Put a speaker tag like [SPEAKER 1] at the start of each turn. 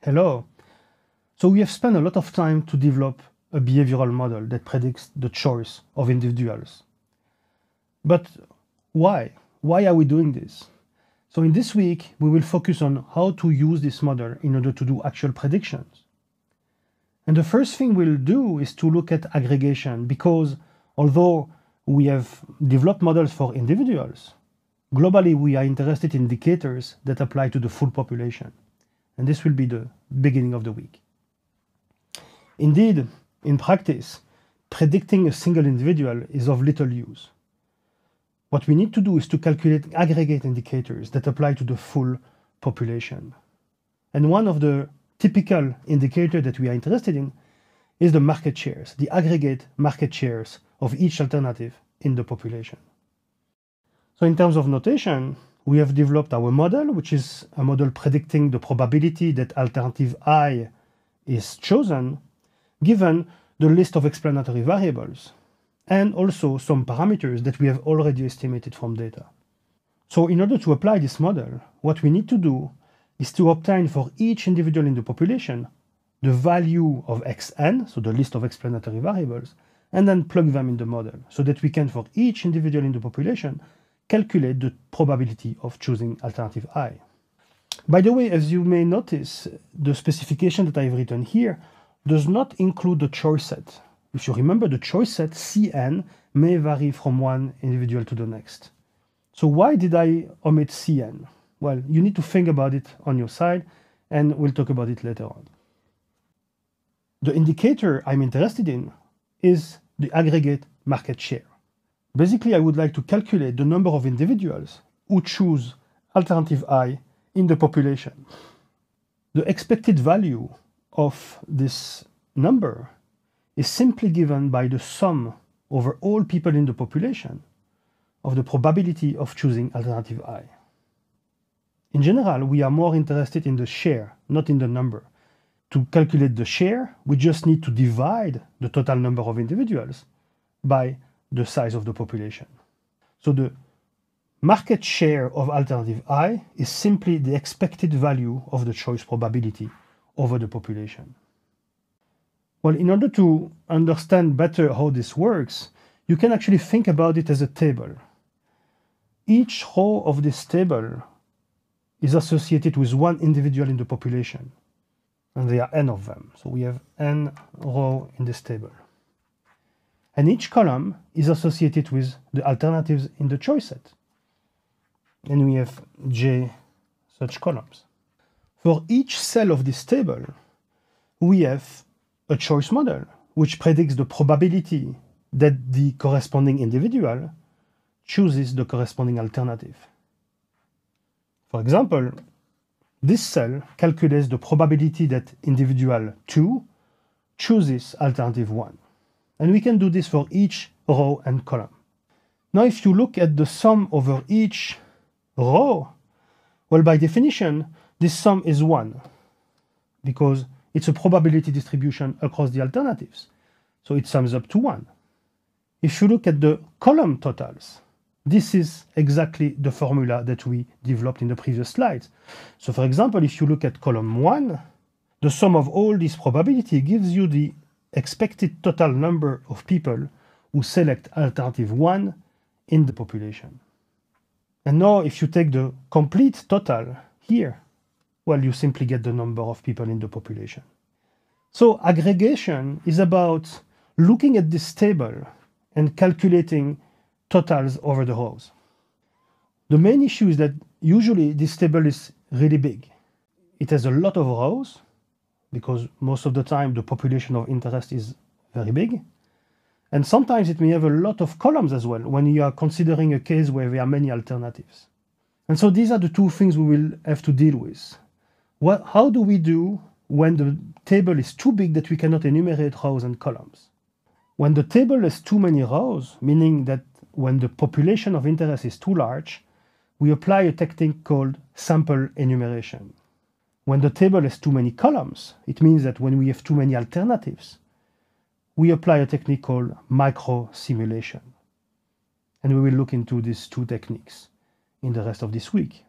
[SPEAKER 1] Hello. So we have spent a lot of time to develop a behavioral model that predicts the choice of individuals. But why? Why are we doing this? So in this week, we will focus on how to use this model in order to do actual predictions. And the first thing we'll do is to look at aggregation, because although we have developed models for individuals, globally we are interested in indicators that apply to the full population. And this will be the beginning of the week. Indeed, in practice, predicting a single individual is of little use. What we need to do is to calculate aggregate indicators that apply to the full population. And one of the typical indicators that we are interested in is the market shares, the aggregate market shares of each alternative in the population. So in terms of notation, we have developed our model, which is a model predicting the probability that alternative I is chosen, given the list of explanatory variables, and also some parameters that we have already estimated from data. So in order to apply this model, what we need to do is to obtain for each individual in the population the value of xn, so the list of explanatory variables, and then plug them in the model so that we can, for each individual in the population, calculate the probability of choosing alternative I. By the way, as you may notice, the specification that I've written here does not include the choice set. If you remember, the choice set, Cn, may vary from one individual to the next. So why did I omit Cn? Well, you need to think about it on your side, and we'll talk about it later on. The indicator I'm interested in is the aggregate market share. Basically, I would like to calculate the number of individuals who choose alternative I in the population. The expected value of this number is simply given by the sum over all people in the population of the probability of choosing alternative I. In general, we are more interested in the share, not in the number. To calculate the share, we just need to divide the total number of individuals by the size of the population. So the market share of alternative I is simply the expected value of the choice probability over the population. Well, in order to understand better how this works, you can actually think about it as a table. Each row of this table is associated with one individual in the population, and there are n of them. So we have n row in this table. And each column is associated with the alternatives in the choice set. And we have j such columns. For each cell of this table, we have a choice model, which predicts the probability that the corresponding individual chooses the corresponding alternative. For example, this cell calculates the probability that individual 2 chooses alternative 1. And we can do this for each row and column. Now, if you look at the sum over each row, well, by definition, this sum is 1, because it's a probability distribution across the alternatives. So it sums up to 1. If you look at the column totals, this is exactly the formula that we developed in the previous slides. So for example, if you look at column 1, the sum of all this probability gives you the expected total number of people who select alternative 1 in the population. And now if you take the complete total here, well, you simply get the number of people in the population. So aggregation is about looking at this table and calculating totals over the rows. The main issue is that usually this table is really big. It has a lot of rows, because most of the time the population of interest is very big. And sometimes it may have a lot of columns as well, when you are considering a case where there are many alternatives. And so these are the two things we will have to deal with. How do we do when the table is too big that we cannot enumerate rows and columns? When the table has too many rows, meaning that when the population of interest is too large, we apply a technique called sample enumeration. When the table has too many columns, it means that when we have too many alternatives, we apply a technique called micro-simulation. And we will look into these two techniques in the rest of this week.